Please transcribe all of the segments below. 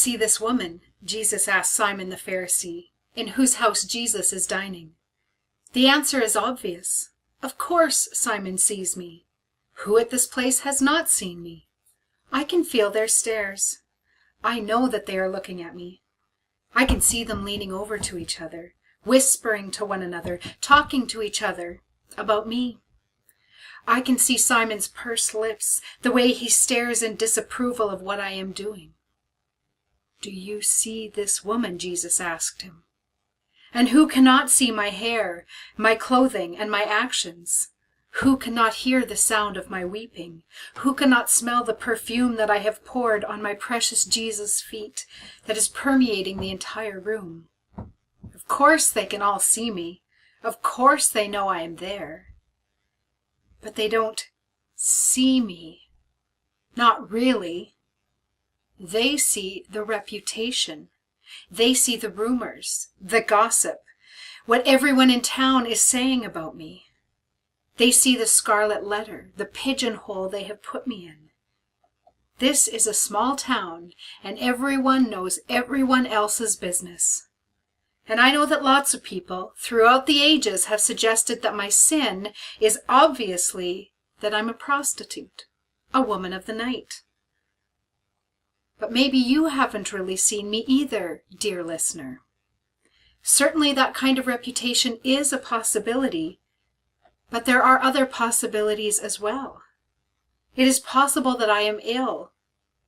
see this woman?" Jesus asked Simon the Pharisee, "in whose house Jesus is dining?" The answer is obvious. Of course Simon sees me. Who at this place has not seen me? I can feel their stares. I know that they are looking at me. I can see them leaning over to each other, whispering to one another, talking to each other about me. I can see Simon's pursed lips, the way he stares in disapproval of what I am doing. "Do you see this woman?" Jesus asked him. "And who cannot see my hair, my clothing, and my actions? Who cannot hear the sound of my weeping? Who cannot smell the perfume that I have poured on my precious Jesus' feet, that is permeating the entire room? Of course they can all see me. Of course they know I am there. But they don't see me. Not really. They see the reputation. They see the rumors, the gossip, what everyone in town is saying about me. They see the scarlet letter, the pigeonhole they have put me in. This is a small town, and everyone knows everyone else's business. And I know that lots of people throughout the ages have suggested that my sin is obviously that I'm a prostitute, a woman of the night. But maybe you haven't really seen me either, dear listener. Certainly that kind of reputation is a possibility, but there are other possibilities as well. It is possible that I am ill,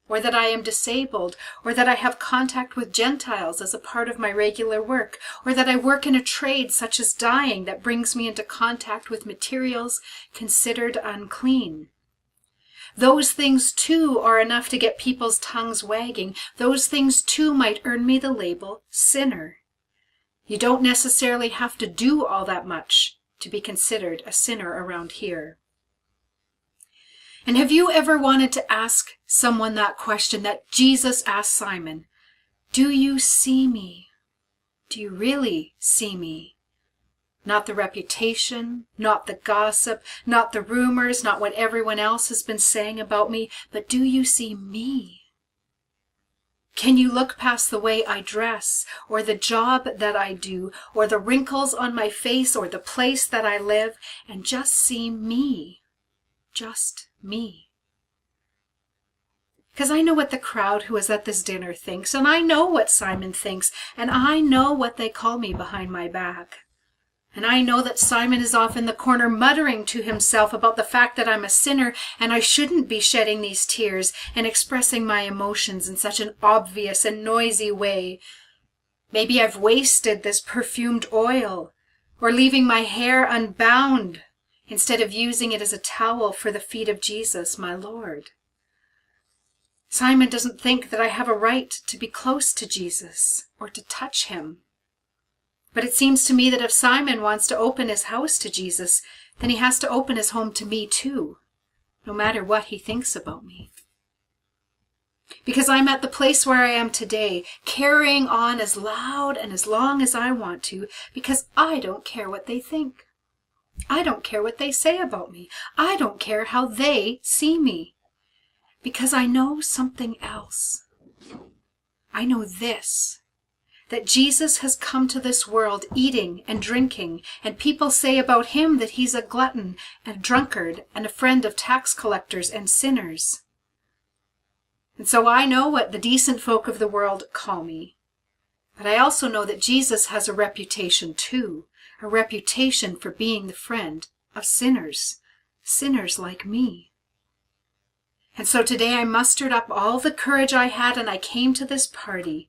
or that I am disabled, or that I have contact with Gentiles as a part of my regular work, or that I work in a trade such as dyeing that brings me into contact with materials considered unclean. Those things too are enough to get people's tongues wagging. Those things too might earn me the label sinner. You don't necessarily have to do all that much to be considered a sinner around here. And have you ever wanted to ask someone that question that Jesus asked Simon? Do you see me? Do you really see me? Not the reputation, not the gossip, not the rumors, not what everyone else has been saying about me, but do you see me? Can you look past the way I dress, or the job that I do, or the wrinkles on my face, or the place that I live, and just see me? Just me. Because I know what the crowd who is at this dinner thinks, and I know what Simon thinks, and I know what they call me behind my back. And I know that Simon is off in the corner muttering to himself about the fact that I'm a sinner and I shouldn't be shedding these tears and expressing my emotions in such an obvious and noisy way. Maybe I've wasted this perfumed oil, or leaving my hair unbound instead of using it as a towel for the feet of Jesus, my Lord. Simon doesn't think that I have a right to be close to Jesus or to touch him. But it seems to me that if Simon wants to open his house to Jesus, then he has to open his home to me too, no matter what he thinks about me. Because I'm at the place where I am today, carrying on as loud and as long as I want to, because I don't care what they think. I don't care what they say about me. I don't care how they see me. Because I know something else. I know this. That Jesus has come to this world eating and drinking, and people say about him that he's a glutton, a drunkard, and a friend of tax collectors and sinners. And so I know what the decent folk of the world call me. But I also know that Jesus has a reputation too, a reputation for being the friend of sinners, sinners like me. And so today I mustered up all the courage I had and I came to this party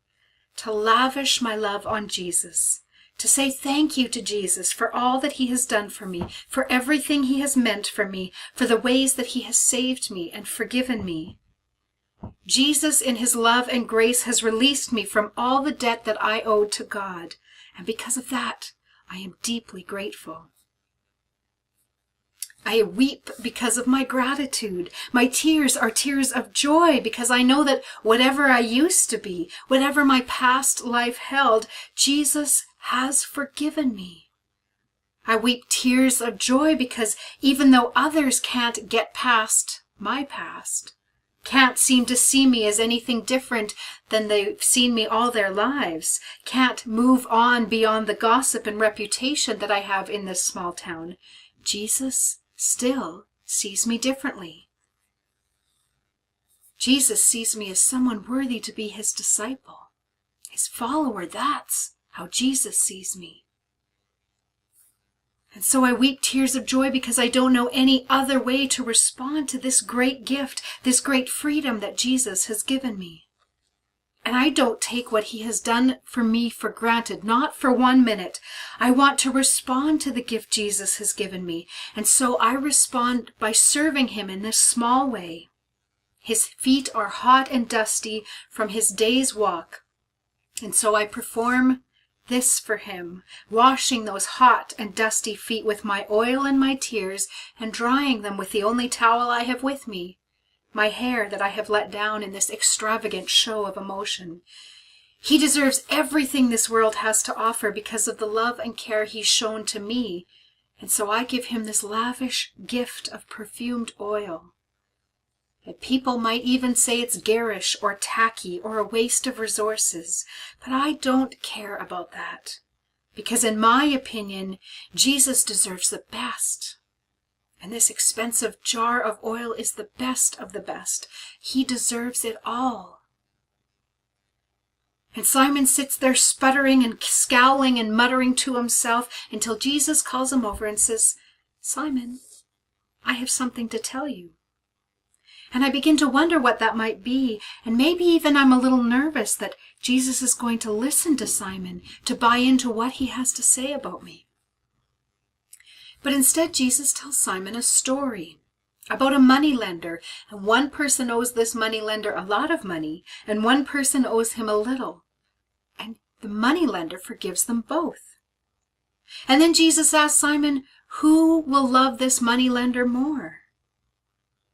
to lavish my love on Jesus, to say thank you to Jesus for all that he has done for me, for everything he has meant for me, for the ways that he has saved me and forgiven me. Jesus in his love and grace has released me from all the debt that I owed to God, and because of that, I am deeply grateful. I weep because of my gratitude. My tears are tears of joy because I know that whatever I used to be, whatever my past life held, Jesus has forgiven me. I weep tears of joy because even though others can't get past my past, can't seem to see me as anything different than they've seen me all their lives, can't move on beyond the gossip and reputation that I have in this small town, Jesus still sees me differently. Jesus sees me as someone worthy to be his disciple, his follower. That's how Jesus sees me. And so I weep tears of joy because I don't know any other way to respond to this great gift, this great freedom that Jesus has given me. And I don't take what he has done for me for granted, not for 1 minute. I want to respond to the gift Jesus has given me. And so I respond by serving him in this small way. His feet are hot and dusty from his day's walk. And so I perform this for him, washing those hot and dusty feet with my oil and my tears, and drying them with the only towel I have with me, my hair that I have let down in this extravagant show of emotion. He deserves everything this world has to offer because of the love and care he's shown to me, and so I give him this lavish gift of perfumed oil. And people might even say it's garish or tacky or a waste of resources, but I don't care about that, because in my opinion, Jesus deserves the best. And this expensive jar of oil is the best of the best. He deserves it all. And Simon sits there sputtering and scowling and muttering to himself until Jesus calls him over and says, "Simon, I have something to tell you." And I begin to wonder what that might be, and maybe even I'm a little nervous that Jesus is going to listen to Simon, to buy into what he has to say about me. But instead, Jesus tells Simon a story about a moneylender, and one person owes this moneylender a lot of money, and one person owes him a little, and the moneylender forgives them both. And then Jesus asks Simon, who will love this moneylender more?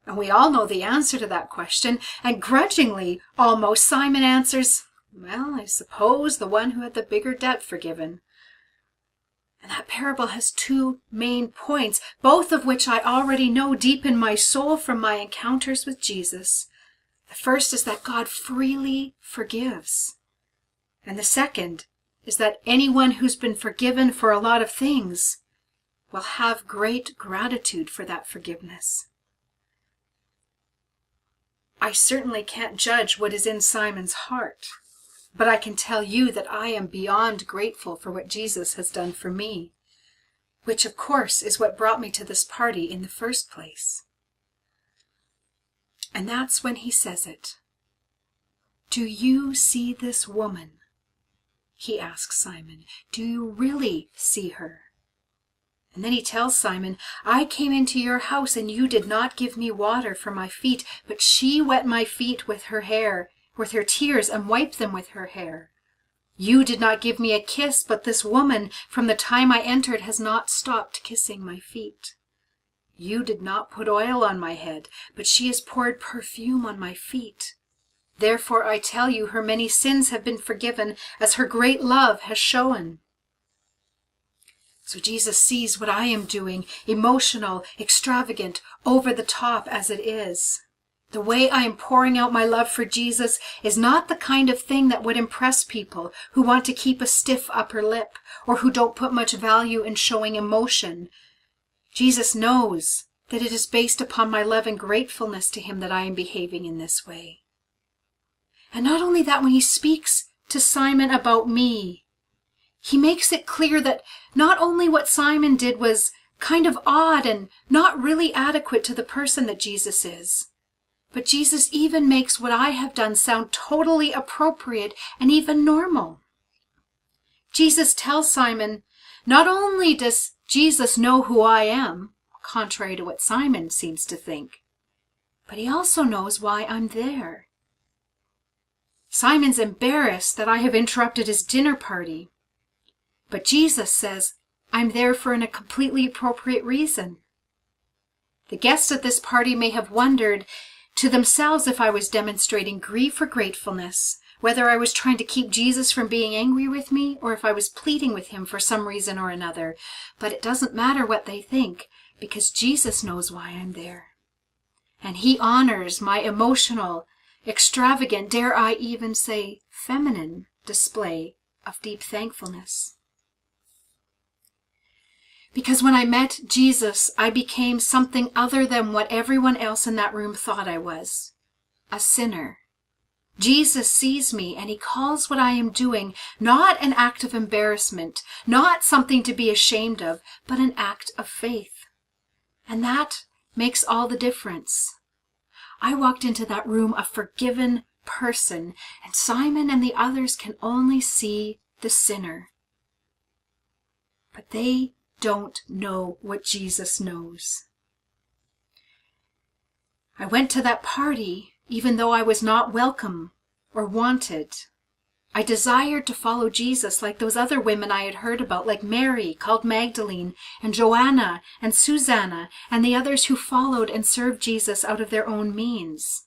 And we all know the answer to that question, and grudgingly, almost, Simon answers, well, I suppose the one who had the bigger debt forgiven. And that parable has 2 main points, both of which I already know deep in my soul from my encounters with Jesus. The first is that God freely forgives. And the second is that anyone who's been forgiven for a lot of things will have great gratitude for that forgiveness. I certainly can't judge what is in Simon's heart, but I can tell you that I am beyond grateful for what Jesus has done for me, which of course is what brought me to this party in the first place. And that's when he says it. "Do you see this woman?" he asks Simon. "Do you really see her?" And then he tells Simon, "I came into your house and you did not give me water for my feet, but she wet my feet with her hair, with her tears, and wiped them with her hair. You did not give me a kiss, but this woman from the time I entered has not stopped kissing my feet. You did not put oil on my head, but she has poured perfume on my feet. Therefore I tell you, her many sins have been forgiven, as her great love has shown." So Jesus sees what I am doing, emotional, extravagant, over the top as it is. The way I am pouring out my love for Jesus is not the kind of thing that would impress people who want to keep a stiff upper lip or who don't put much value in showing emotion. Jesus knows that it is based upon my love and gratefulness to him that I am behaving in this way. And not only that, when he speaks to Simon about me, he makes it clear that not only what Simon did was kind of odd and not really adequate to the person that Jesus is, but Jesus even makes what I have done sound totally appropriate and even normal. Jesus tells Simon, not only does Jesus know who I am, contrary to what Simon seems to think, but he also knows why I'm there. Simon's embarrassed that I have interrupted his dinner party, but Jesus says I'm there for a completely appropriate reason. The guests at this party may have wondered to themselves if I was demonstrating grief or gratefulness, whether I was trying to keep Jesus from being angry with me or if I was pleading with him for some reason or another. But it doesn't matter what they think, because Jesus knows why I'm there. And he honors my emotional, extravagant, dare I even say, feminine display of deep thankfulness. Because when I met Jesus, I became something other than what everyone else in that room thought I was. A sinner. Jesus sees me and he calls what I am doing not an act of embarrassment, not something to be ashamed of, but an act of faith. And that makes all the difference. I walked into that room a forgiven person, and Simon and the others can only see the sinner. But they don't know what Jesus knows. I went to that party even though I was not welcome or wanted. I desired to follow Jesus like those other women I had heard about, like Mary, called Magdalene, and Joanna, and Susanna, and the others who followed and served Jesus out of their own means.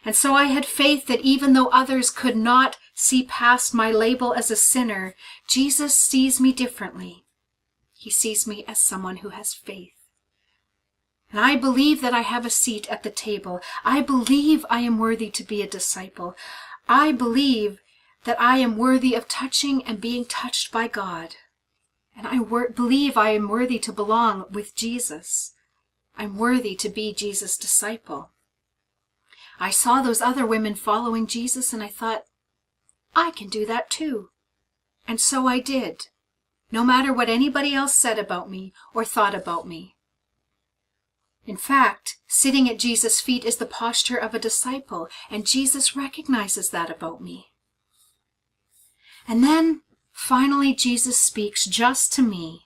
And so I had faith that even though others could not see past my label as a sinner, Jesus sees me differently. He sees me as someone who has faith. And I believe that I have a seat at the table. I believe I am worthy to be a disciple. I believe that I am worthy of touching and being touched by God. And I believe I am worthy to belong with Jesus. I'm worthy to be Jesus' disciple. I saw those other women following Jesus and I thought, I can do that too. And so I did, no matter what anybody else said about me or thought about me. In fact, sitting at Jesus' feet is the posture of a disciple, and Jesus recognizes that about me. And then, finally, Jesus speaks just to me.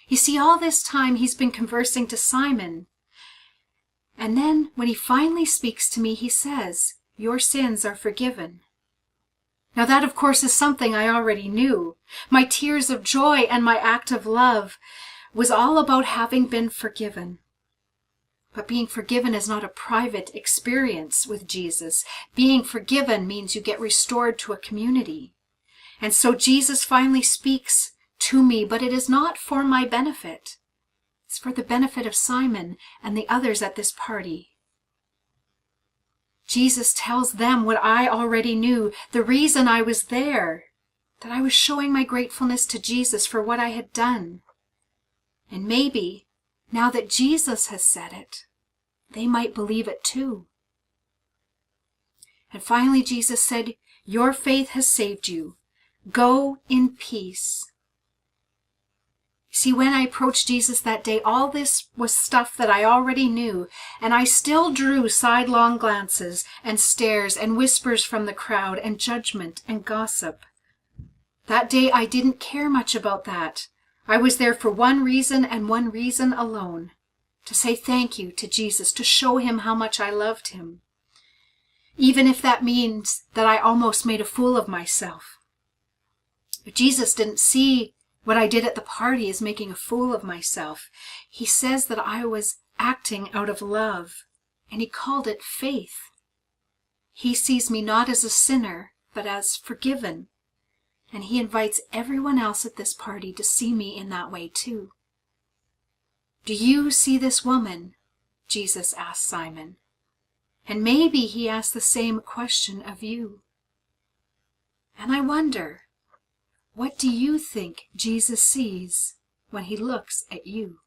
You see, all this time he's been conversing to Simon. And then, when he finally speaks to me, he says, "Your sins are forgiven." Now that, of course, is something I already knew. My tears of joy and my act of love was all about having been forgiven. But being forgiven is not a private experience with Jesus. Being forgiven means you get restored to a community. And so Jesus finally speaks to me, but it is not for my benefit. It's for the benefit of Simon and the others at this party. Jesus tells them what I already knew, the reason I was there, that I was showing my gratefulness to Jesus for what I had done. And maybe, now that Jesus has said it, they might believe it too. And finally Jesus said, "Your faith has saved you. Go in peace." See, when I approached Jesus that day, all this was stuff that I already knew, and I still drew sidelong glances and stares and whispers from the crowd and judgment and gossip. That day I didn't care much about that. I was there for one reason and one reason alone. To say thank you to Jesus, to show him how much I loved him. Even if that means that I almost made a fool of myself. But Jesus didn't see what I did at the party as making a fool of myself. He says that I was acting out of love, and he called it faith. He sees me not as a sinner, but as forgiven. And he invites everyone else at this party to see me in that way too. "Do you see this woman?" Jesus asked Simon. And maybe he asked the same question of you. And I wonder, what do you think Jesus sees when he looks at you?